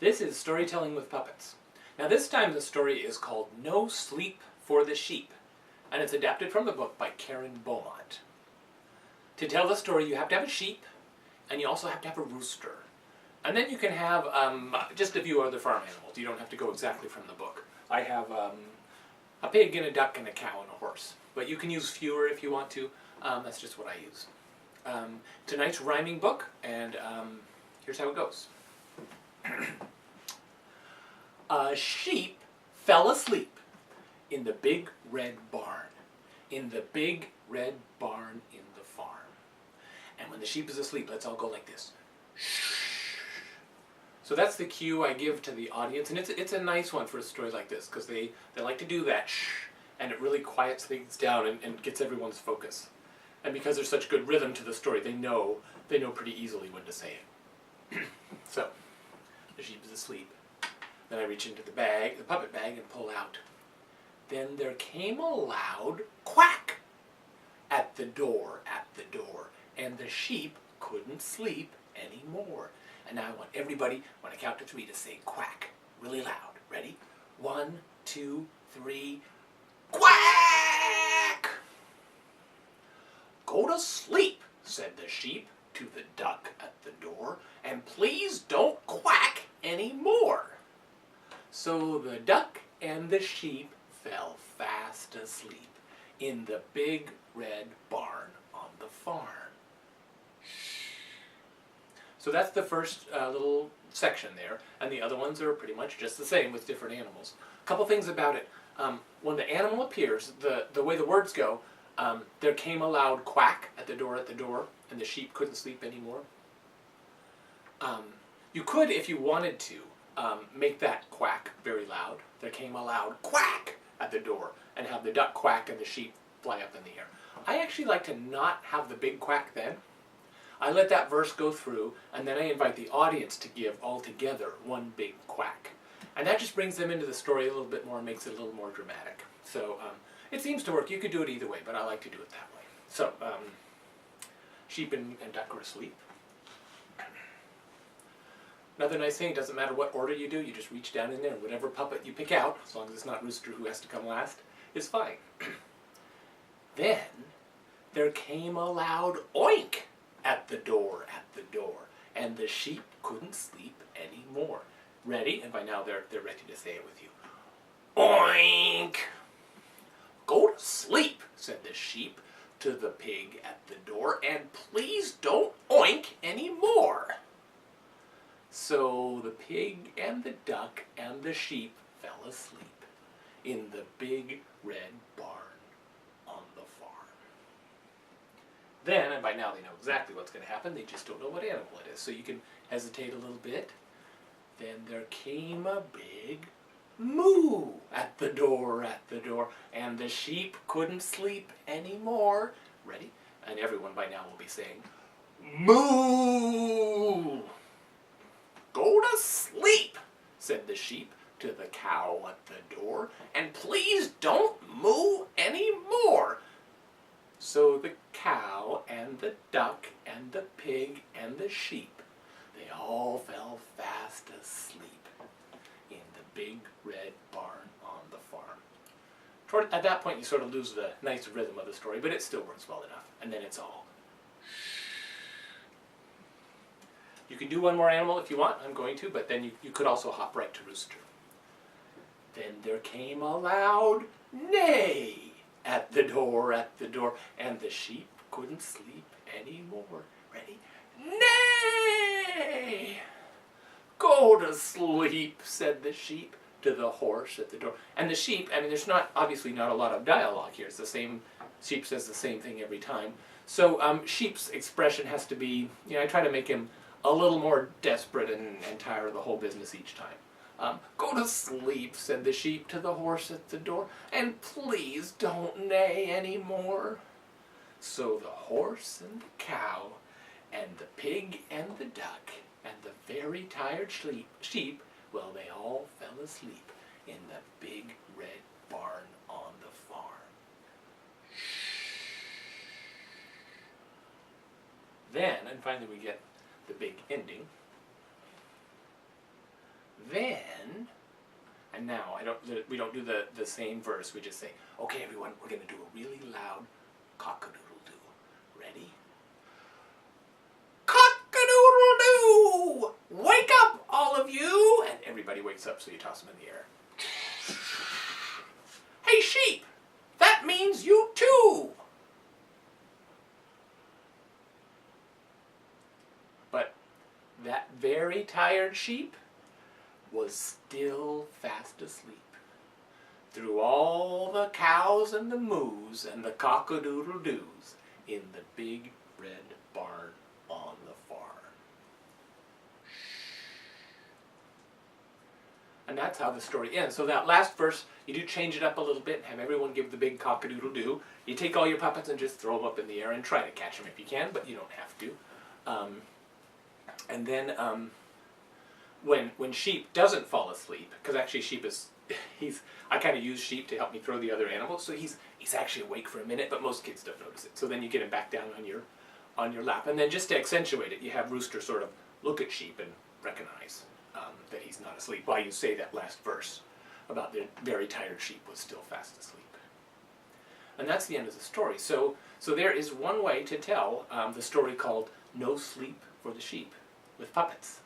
This is Storytelling with Puppets. Now this time the story is called No Sleep for the Sheep, and it's adapted from the book by Beaumont. To tell the story you have to have a sheep, and you also have to have a rooster. And then you can have just a few other farm animals. You don't have to go exactly from the book. I have a pig and a duck and a cow and a horse. But you can use fewer if you want to. That's just what I use. It's a nice rhyming book, and here's how it goes. A sheep fell asleep in the big red barn. In the big red barn in the farm. And when the sheep is asleep, let's all go like this. Shh. So that's the cue I give to the audience, and it's a nice one for a story like this, because they like to do that shh, and it really quiets things down and gets everyone's focus. And because there's such good rhythm to the story, they know pretty easily when to say it. So, the sheep is asleep. Then I reach into the puppet bag, and pull out. Then there came a loud quack at the door, and the sheep couldn't sleep anymore. And now I want everybody, when I count to 3, to say quack really loud. Ready? 1, 2, 3, quack! Go to sleep, said the sheep to the duck at the door, and please don't quack anymore. So the duck and the sheep fell fast asleep in the big red barn on the farm. So that's the first little section there, and the other ones are pretty much just the same with different animals. A couple things about it. When the animal appears, the way the words go, there came a loud quack at the door, and the sheep couldn't sleep anymore. You could, if you wanted to, make that quack very loud. There came a loud quack at the door, and have the duck quack and the sheep fly up in the air. I actually like to not have the big quack then. I let that verse go through, and then I invite the audience to give all together one big quack. And that just brings them into the story a little bit more and makes it a little more dramatic. So it seems to work. You could do it either way, but I like to do it that way. So sheep and duck are asleep. Another nice thing, it doesn't matter what order you do, you just reach down in there, and whatever puppet you pick out, as long as it's not Rooster who has to come last, is fine. Then there came a loud oink at the door, and the sheep couldn't sleep anymore. Ready? And by now they're ready to say it with you. Oink! Go to sleep, said the sheep to the pig at the door, and please don't oink anymore. So the pig and the duck and the sheep fell asleep in the big red barn on the farm. Then, and by now they know exactly what's going to happen, they just don't know what animal it is, so you can hesitate a little bit. Then there came a big moo at the door, and the sheep couldn't sleep anymore. Ready? And everyone by now will be saying, moo! Go to sleep, said the sheep to the cow at the door, and please don't moo anymore. So the cow and the duck and the pig and the sheep, they all fell fast asleep in the big red barn on the farm. At that point you sort of lose the nice rhythm of the story, but it still works well enough. And then it's all You can do one more animal if you want, I'm going to, but then you could also hop right to Rooster. Then there came a loud neigh at the door, and the sheep couldn't sleep anymore. Ready? Neigh! Go to sleep, said the sheep to the horse at the door. And the sheep, I mean, there's obviously not a lot of dialogue here. It's the same, sheep says the same thing every time. So sheep's expression has to be, I try to make him a little more desperate and tired of the whole business each time. Go to sleep, said the sheep to the horse at the door, and please don't neigh anymore. So the horse and the cow, and the pig and the duck, and the very tired sheep, well, they all fell asleep in the big red barn on the farm. Then, and finally we get the big ending. Then, and now we don't do the same verse. We just say, okay, everyone, we're going to do a really loud cock-a-doodle-doo. Ready? Cock-a-doodle-doo! Wake up, all of you! And everybody wakes up, so you toss them in the air. Hey, sheep! That means you too! But that very tired sheep was still fast asleep. Through all the cows and the moos and the cock-a-doodle-doos in the big red barn on the farm. And that's how the story ends. So that last verse, you do change it up a little bit and have everyone give the big cock-a-doodle-doo. You take all your puppets and just throw them up in the air and try to catch them if you can, but you don't have to. And then when sheep doesn't fall asleep, because actually sheep is, I kind of use sheep to help me throw the other animals, so he's actually awake for a minute, but most kids don't notice it. So then you get him back down on your lap. And then just to accentuate it, you have Rooster sort of look at sheep and recognize that he's not asleep while you say that last verse about the very tired sheep was still fast asleep. And that's the end of the story. So there is one way to tell the story called No Sleep for the Sheep with puppets.